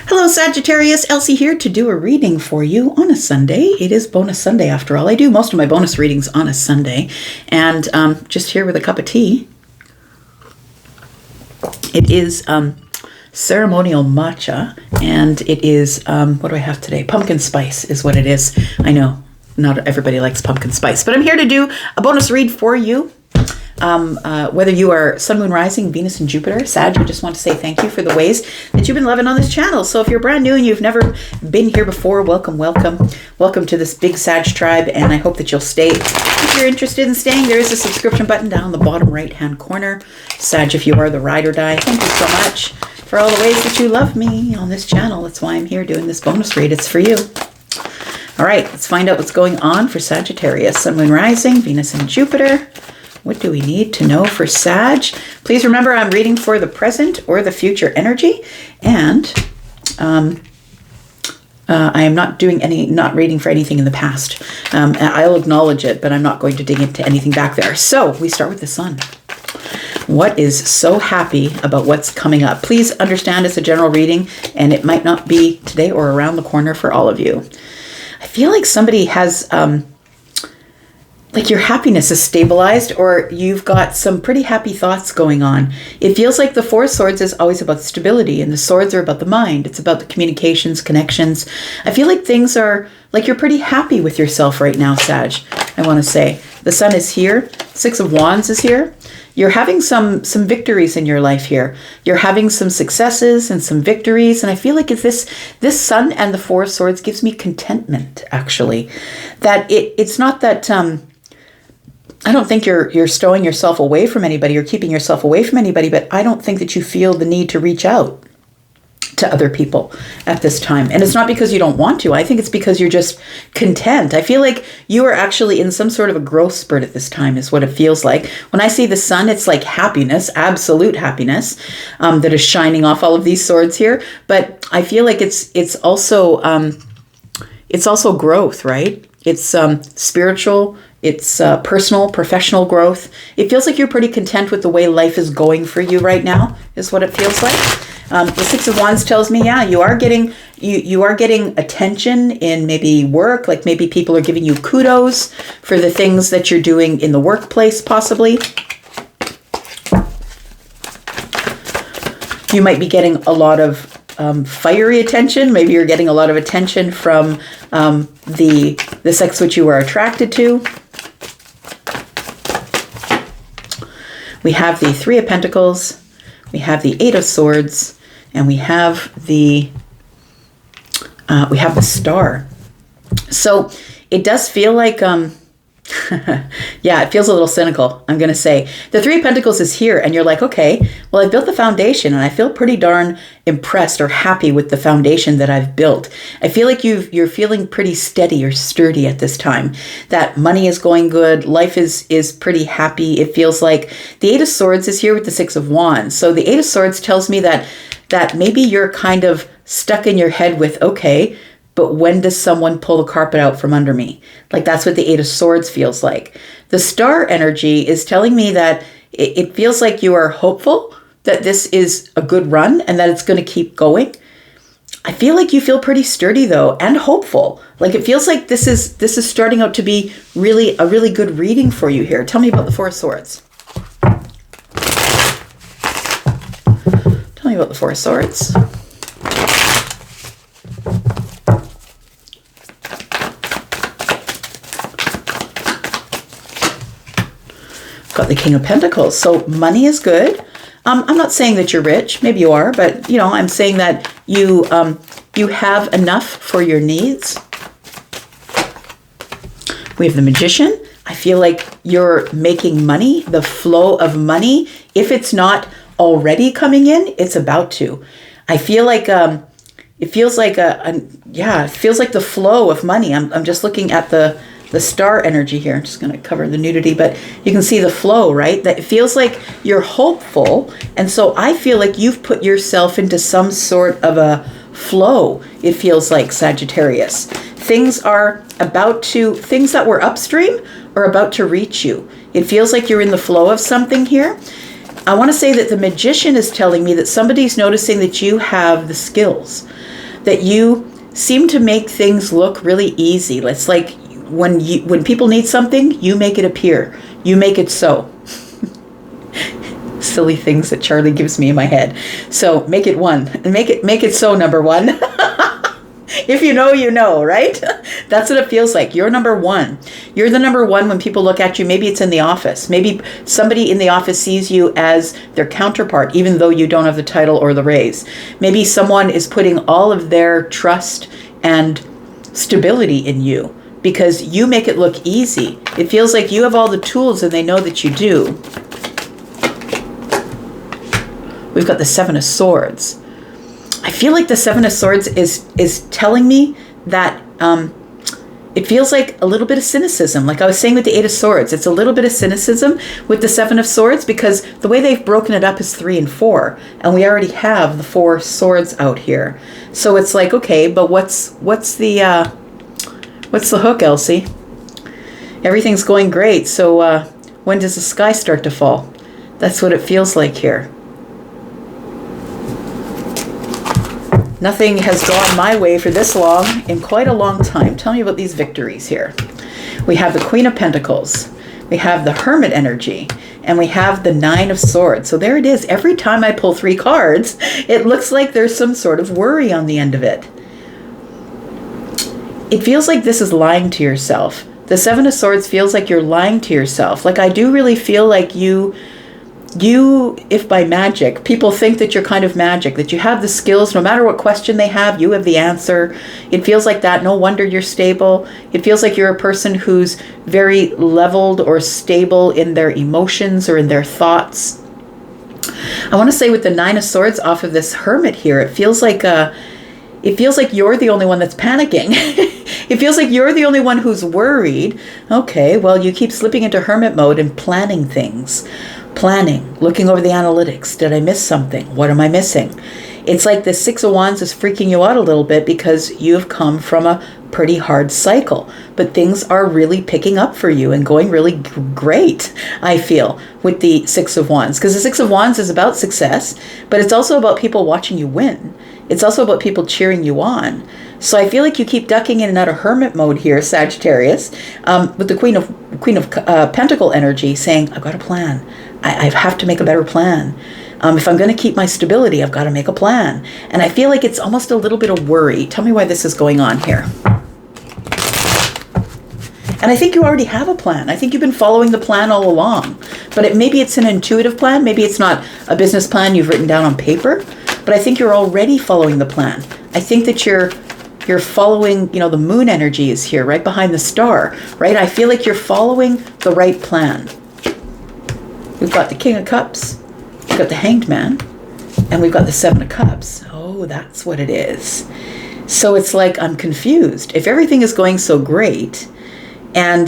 Hello Sagittarius, Elsie here to do a reading for you on a Sunday. It is bonus Sunday after all. I do most of my bonus readings on a Sunday. And just here with a cup of tea. It is ceremonial matcha, and it is, what do I have today? Pumpkin spice is what it is. I know not everybody likes pumpkin spice, but I'm here to do a bonus read for you. Whether you are Sun, Moon, Rising, Venus, and Jupiter, Sag, I just want to say thank you for the ways that you've been loving on this channel. So if you're brand new and you've never been here before, welcome, welcome. Welcome to this big Sag tribe, and I hope that you'll stay. If you're interested in staying, there is a subscription button down the bottom right-hand corner. Sag, if you are the ride or die, thank you so much for all the ways that you love me on this channel. That's why I'm here doing this bonus read. It's for you. All right, let's find out what's going on for Sagittarius. Sun, Moon, Rising, Venus, and Jupiter. What do we need to know for Sag? Please remember I'm reading for the present or the future energy. And I am not reading for anything in the past. I'll acknowledge it, but I'm not going to dig into anything back there. So we start with the Sun. What is so happy about what's coming up? Please understand it's a general reading, and it might not be today or around the corner for all of you. I feel like somebody has... like your happiness is stabilized, or you've got some pretty happy thoughts going on. It feels like the Four of Swords is always about stability, and the Swords are about the mind. It's about the communications, connections. I feel like things are, like you're pretty happy with yourself right now, Sag, I want to say. The Sun is here. Six of Wands is here. You're having some victories in your life here. You're having some successes and some victories. And I feel like if this Sun and the Four of Swords gives me contentment, actually. That it's not that... I don't think you're stowing yourself away from anybody or keeping yourself away from anybody, but I don't think that you feel the need to reach out to other people at this time. And it's not because you don't want to. I think it's because you're just content. I feel like you are actually in some sort of a growth spurt at this time is what it feels like. When I see the Sun, it's like happiness, absolute happiness, that is shining off all of these swords here. But I feel like it's also growth, right? It's spiritual. It's personal, professional growth. It feels like you're pretty content with the way life is going for you right now, is what it feels like. The Six of Wands tells me, yeah, you are getting attention in maybe work, like maybe people are giving you kudos for the things that you're doing in the workplace, possibly. You might be getting a lot of fiery attention. Maybe you're getting a lot of attention from the sex which you are attracted to. We have the Three of Pentacles, we have the Eight of Swords, and we have the Star. So it does feel like yeah, it feels a little cynical, I'm going to say. The Three of Pentacles is here, and you're like, okay, well, I've built the foundation, and I feel pretty darn impressed or happy with the foundation that I've built. I feel like you're feeling pretty steady or sturdy at this time. That money is going good. Life is pretty happy. It feels like the Eight of Swords is here with the Six of Wands. So the Eight of Swords tells me that maybe you're kind of stuck in your head with, okay, but when does someone pull the carpet out from under me? Like that's what the Eight of Swords feels like. The Star energy is telling me that it feels like you are hopeful that this is a good run and that it's going to keep going. I feel like you feel pretty sturdy though, and hopeful. Like it feels like this is starting out to be a really good reading for you here. Tell me about the Four of Swords. Tell me about the Four of Swords. Got the King of Pentacles. So money is good. I'm not saying that you're rich. Maybe you are, but you know, I'm saying that you have enough for your needs. We have the Magician. I feel like you're making money, the flow of money. If it's not already coming in, it's about to. I feel like it feels like it feels like the flow of money. I'm just looking at the Star energy here. I'm just going to cover the nudity, but you can see the flow, right? That it feels like you're hopeful. And so I feel like you've put yourself into some sort of a flow. It feels like, Sagittarius. Things that were upstream are about to reach you. It feels like you're in the flow of something here. I want to say that the Magician is telling me that somebody's noticing that you have the skills. that you seem to make things look really easy. It's like when people need something, you make it appear. You make it so. Silly things that Charlie gives me in my head. So make it one. And make it so, number one. If you know, you know, right? That's what it feels like. You're number one. You're the number one when people look at you. Maybe it's in the office. Maybe somebody in the office sees you as their counterpart, even though you don't have the title or the raise. Maybe someone is putting all of their trust and stability in you because you make it look easy. It feels like you have all the tools and they know that you do. We've got the Seven of Swords. I feel like the Seven of Swords is telling me that it feels like a little bit of cynicism. Like I was saying with the Eight of Swords, it's a little bit of cynicism with the Seven of Swords because the way they've broken it up is 3 and 4, and we already have the 4 swords out here. So it's like, okay, but what's the hook, Elsie? Everything's going great. So when does the sky start to fall? That's what it feels like here. Nothing has gone my way for this long in quite a long time. Tell me about these victories here. We have the Queen of Pentacles. We have the Hermit energy. And we have the Nine of Swords. So there it is. Every time I pull 3 cards, it looks like there's some sort of worry on the end of it. It feels like this is lying to yourself. The Seven of Swords feels like you're lying to yourself. Like I do really feel like you, if by magic, people think that you're kind of magic, that you have the skills, no matter what question they have, you have the answer. It feels like that. No wonder you're stable. It feels like you're a person who's very leveled or stable in their emotions or in their thoughts. I want to say with the Nine of Swords off of this Hermit here, it feels like you're the only one that's panicking. It feels like you're the only one who's worried. Okay, well, you keep slipping into Hermit mode and planning things. Planning, looking over the analytics. Did I miss something? What am I missing? It's like the Six of Wands is freaking you out a little bit because you've come from a pretty hard cycle. But things are really picking up for you and going really great, I feel, with the Six of Wands. Because the Six of Wands is about success, but it's also about people watching you win. It's also about people cheering you on. So I feel like you keep ducking in and out of Hermit mode here, Sagittarius, with the Queen of Pentacle energy saying, I've got a plan. I have to make a better plan. If I'm going to keep my stability, I've got to make a plan. And I feel like it's almost a little bit of worry. Tell me why this is going on here. And I think you already have a plan. I think you've been following the plan all along. But maybe it's an intuitive plan. Maybe it's not a business plan you've written down on paper. But I think you're already following the plan. I think that you're following, the moon energy is here, right behind the star, right? I feel like you're following the right plan. We've got the King of Cups, we've got the Hanged Man, and we've got the Seven of Cups. Oh, that's what it is. So it's like I'm confused. If everything is going so great and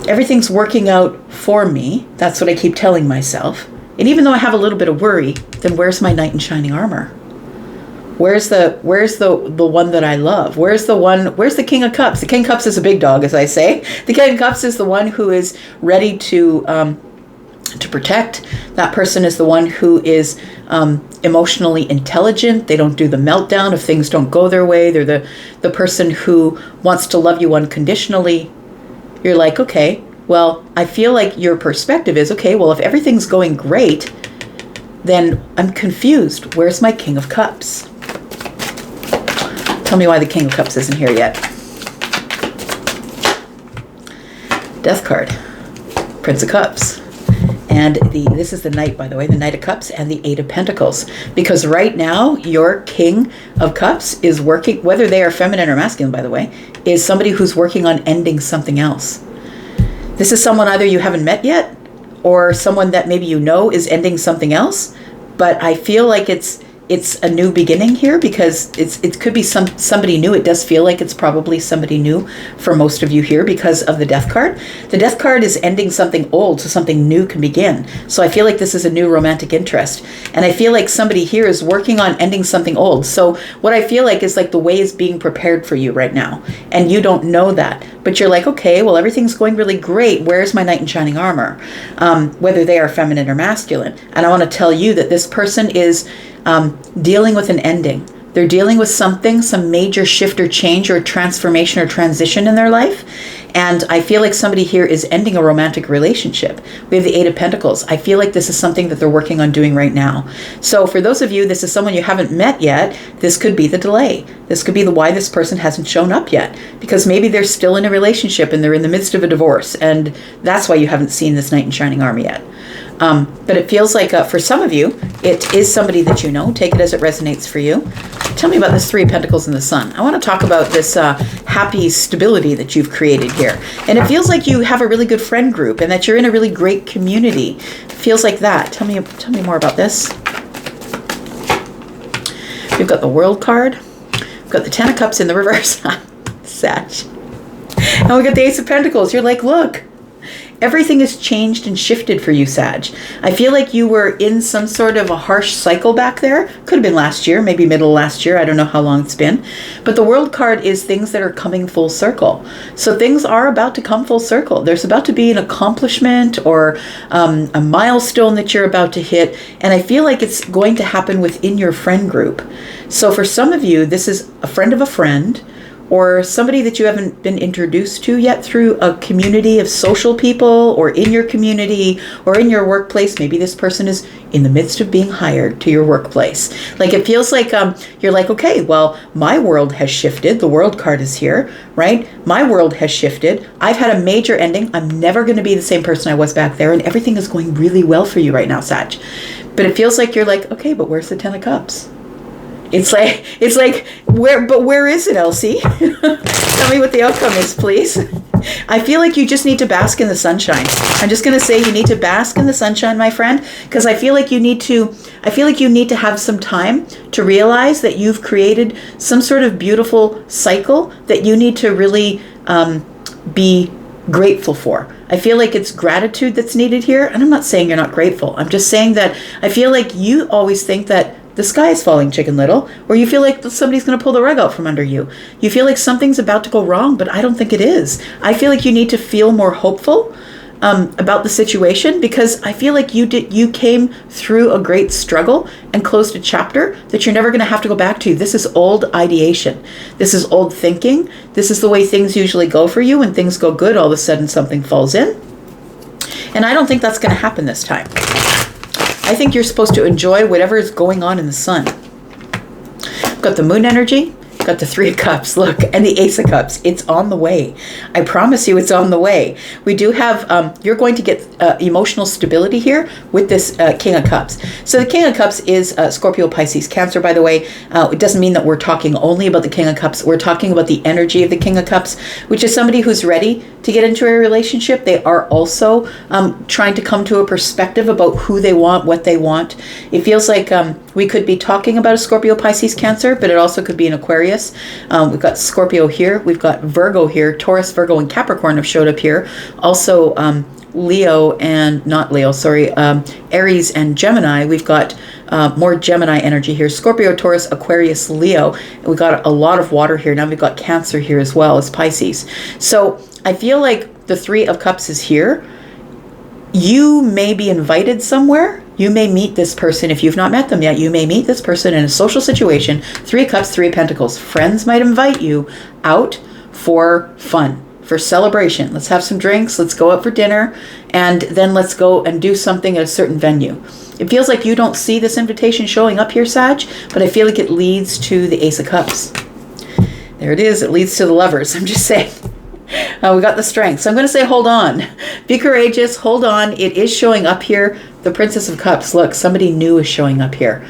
everything's working out for me, that's what I keep telling myself. And even though I have a little bit of worry, then where's my knight in shining armor? Where's the one that I love? Where's the King of Cups? The King of Cups is a big dog, as I say. The King of Cups is the one who is ready to protect. That person is the one who is emotionally intelligent. They don't do the meltdown if things don't go their way. They're the person who wants to love you unconditionally. You're like, okay, well, I feel like your perspective is, okay, well, if everything's going great, then I'm confused. Where's my King of Cups? Tell me why the King of Cups isn't here yet. Death card. Prince of Cups. And this is the Knight, by the way, the Knight of Cups and the Eight of Pentacles. Because right now, your King of Cups is working, whether they are feminine or masculine, by the way, is somebody who's working on ending something else. This is someone either you haven't met yet, or someone that maybe you know is ending something else. But I feel like it's a new beginning here because it could be somebody new. It does feel like it's probably somebody new for most of you here because of the Death card. The Death card is ending something old so something new can begin. So I feel like this is a new romantic interest. And I feel like somebody here is working on ending something old. So what I feel like is like the way is being prepared for you right now. And you don't know that. But you're like, okay, well, everything's going really great. Where's my knight in shining armor? Whether they are feminine or masculine. And I want to tell you that this person is dealing with an ending. They're dealing with something, some major shift or change or transformation or transition in their life. And I feel like somebody here is ending a romantic relationship. We have the Eight of Pentacles. I feel like this is something that they're working on doing right now. So for those of you, this is someone you haven't met yet. This could be the delay. This could be the why this person hasn't shown up yet. Because maybe they're still in a relationship and they're in the midst of a divorce. And that's why you haven't seen this Knight in Shining Armor yet. But it feels like for some of you, it is somebody that you know. Take it as it resonates for you. Tell me about this Three of Pentacles in the Sun. I want to talk about this happy stability that you've created here. And it feels like you have a really good friend group and that you're in a really great community. It feels like that. Tell me more about this. We've got the World card. We've got the Ten of Cups in the reverse. Sag. And we got the Ace of Pentacles. You're like, look. Everything has changed and shifted for you, Sag. I feel like you were in some sort of a harsh cycle back there. Could have been last year, maybe middle of last year. I don't know how long it's been. But the World card is things that are coming full circle. So things are about to come full circle. There's about to be an accomplishment or a milestone that you're about to hit. And I feel like it's going to happen within your friend group. So for some of you, this is a friend of a friend, or somebody that you haven't been introduced to yet through a community of social people, or in your community, or in your workplace. Maybe this person is in the midst of being hired to your workplace. Like it feels like you're like, okay, well, my world has shifted. The World card is here, right? My world has shifted. I've had a major ending. I'm never going to be the same person I was back there, and everything is going really well for you right now, Sag. But it feels like you're like, okay, but where's the Ten of Cups? It's like, where is it, Elsie? Tell me what the outcome is, please. I feel like you just need to bask in the sunshine. I'm just going to say you need to bask in the sunshine, my friend, because I feel like you need to have some time to realize that you've created some sort of beautiful cycle that you need to really be grateful for. I feel like it's gratitude that's needed here. And I'm not saying you're not grateful. I'm just saying that I feel like you always think that the sky is falling, Chicken Little, or you feel like somebody's going to pull the rug out from under you. You feel like something's about to go wrong, but I don't think it is. I feel like you need to feel more hopeful about the situation, because I feel like you came through a great struggle and closed a chapter that you're never going to have to go back to. This is old ideation. This is old thinking. This is the way things usually go for you. When things go good, all of a sudden something falls in. And I don't think that's going to happen this time. I think you're supposed to enjoy whatever is going on in the sun. We've got the Moon energy, got the Three of Cups, look, and the Ace of Cups. It's on the way. I promise you it's on the way. We do have, you're going to get emotional stability here with this King of Cups. So the King of Cups is Scorpio, Pisces, Cancer, by the way. It doesn't mean that we're talking only about the King of Cups. We're talking about the energy of the King of Cups, which is somebody who's ready to get into a relationship. They are also trying to come to a perspective about who they want, what they want. It feels like we could be talking about a Scorpio, Pisces, Cancer, but it also could be an Aquarius. We've got Scorpio here. We've got Virgo here. Taurus, Virgo, and Capricorn have showed up here. Also, Leo and not Leo, sorry, Aries and Gemini. We've got more Gemini energy here. Scorpio, Taurus, Aquarius, Leo. And we've got a lot of water here. Now we've got Cancer here as well as Pisces. So I feel like the Three of Cups is here. You may be invited somewhere. You may meet this person. If you've not met them yet, you may meet this person in a social situation. Three of Cups, Three of Pentacles. Friends might invite you out for fun, for celebration. Let's have some drinks. Let's go out for dinner. And then let's go and do something at a certain venue. It feels like you don't see this invitation showing up here, Sag, but I feel like it leads to the Ace of Cups. There it is. It leads to the Lovers. I'm just saying. We got the Strength. So I'm going to say hold on. Be courageous. Hold on. It is showing up here. The Princess of Cups. Look, somebody new is showing up here.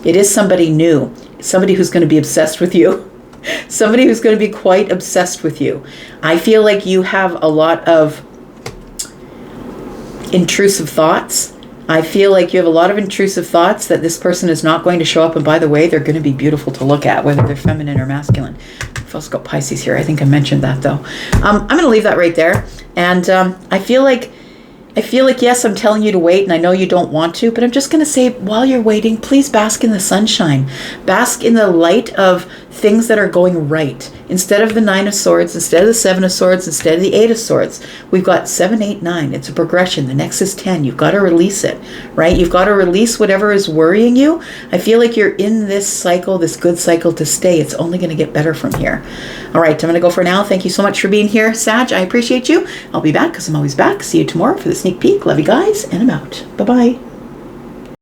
It is somebody new. Somebody who's going to be obsessed with you. Somebody who's going to be quite obsessed with you. I feel like you have a lot of intrusive thoughts. I feel like you have a lot of intrusive thoughts that this person is not going to show up. And by the way, they're going to be beautiful to look at, whether they're feminine or masculine. I've also got Pisces here. I think I mentioned that though. I'm going to leave that right there. And I feel like, yes, I'm telling you to wait, and I know you don't want to, but I'm just going to say, while you're waiting, please bask in the sunshine. Bask in the light of things that are going right. Instead of the 9 of Swords, instead of the 7 of Swords, instead of the 8 of Swords, we've got 7, 8, 9. It's a progression. The next is 10. You've got to release it, right? You've got to release whatever is worrying you. I feel like you're in this cycle, this good cycle to stay. It's only going to get better from here. All right, I'm going to go for now. Thank you so much for being here, Sag. I appreciate you. I'll be back because I'm always back. See you tomorrow for the sneak peek. Love you guys, and I'm out. Bye-bye.